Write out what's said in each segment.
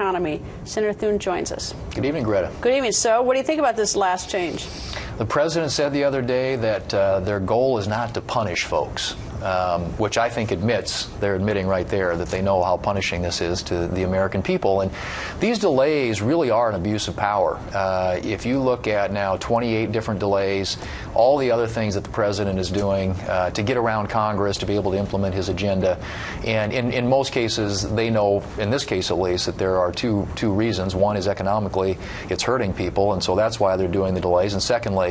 economy. Senator Thune joins us. Good evening, Greta. Good evening. So, what do you think about this last change? The president said the other day that their goal is not to punish folks, which I think they're admitting right there that they know how punishing this is to the American people. And these delays really are an abuse of power. If you look at now 28 different delays, all the other things that the president is doing to get around Congress, to be able to implement his agenda, and in most cases they know, in this case at least, that there are two reasons. One is economically, it's hurting people, and so that's why they're doing the delays. And secondly,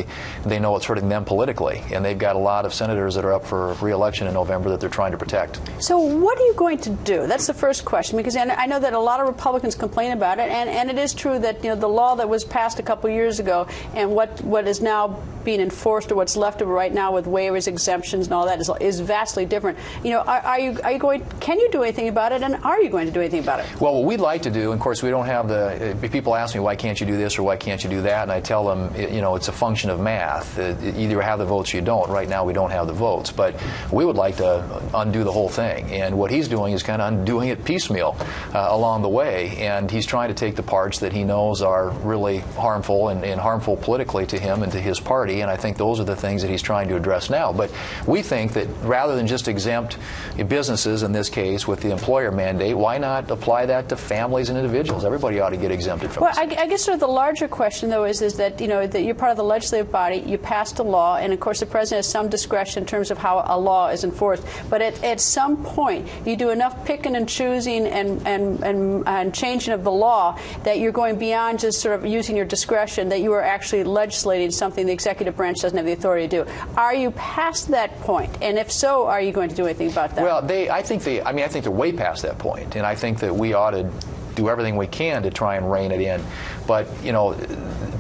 they know it's hurting them politically, and they've got a lot of senators that are up for re-election in November that they're trying to protect. So what are you going to do? That's the first question, because I know that a lot of Republicans complain about it, and it is true that the law that was passed a couple years ago and what is now being enforced, or what's left of it right now with waivers, exemptions, and all that is vastly different. Can you do anything about it, and are you going to do anything about it? Well, what we'd like to do, and of course we don't have people ask me, why can't you do this or why can't you do that, and I tell them, it's a function of math. Either have the votes or you don't. Right now we don't have the votes, but we would like to undo the whole thing, and what he's doing is kind of undoing it piecemeal along the way, and he's trying to take the parts that he knows are really harmful and harmful politically to him and to his party, and I think those are the things that he's trying to address now. But we think that rather than just exempt businesses, in this case with the employer mandate, why not apply that to families and individuals? Everybody ought to get exempted from this. Well, I guess sort of the larger question, though, is that that you're part of the legislative body, you passed a law, and of course the president has some discretion in terms of how a law is enforced. But at some point, you do enough picking and choosing and changing of the law that you're going beyond just sort of using your discretion, that you are actually legislating something the executive branch doesn't have the authority to do. Are you past that point? And if so, are you going to do anything about that? Well, I think they're way past that point, and I think that we ought to do everything we can to try and rein it in. But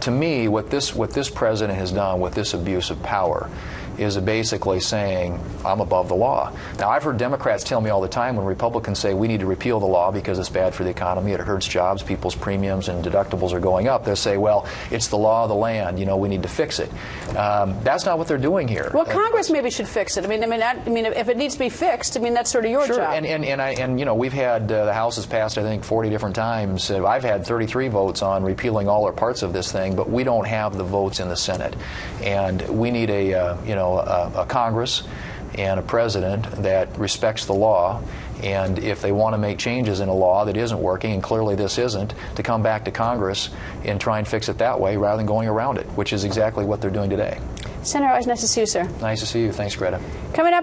to me, what this president has done with this abuse of power is basically saying, I'm above the law. Now, I've heard Democrats tell me all the time when Republicans say we need to repeal the law because it's bad for the economy, it hurts jobs, people's premiums and deductibles are going up. They'll say, well, it's the law of the land, we need to fix it. That's not what they're doing here. Well, Congress maybe should fix it. I mean, if it needs to be fixed, that's sort of your job. Sure, and we've had the House has passed, I think, 40 different times. I've had 33 votes on repealing all or parts of this thing, but we don't have the votes in the Senate, and we need a Congress and a president that respects the law, and if they want to make changes in a law that isn't working, and clearly this isn't, to come back to Congress and try and fix it that way rather than going around it, which is exactly what they're doing today. Senator, always nice to see you, sir. Nice to see you. Thanks, Greta. Coming up.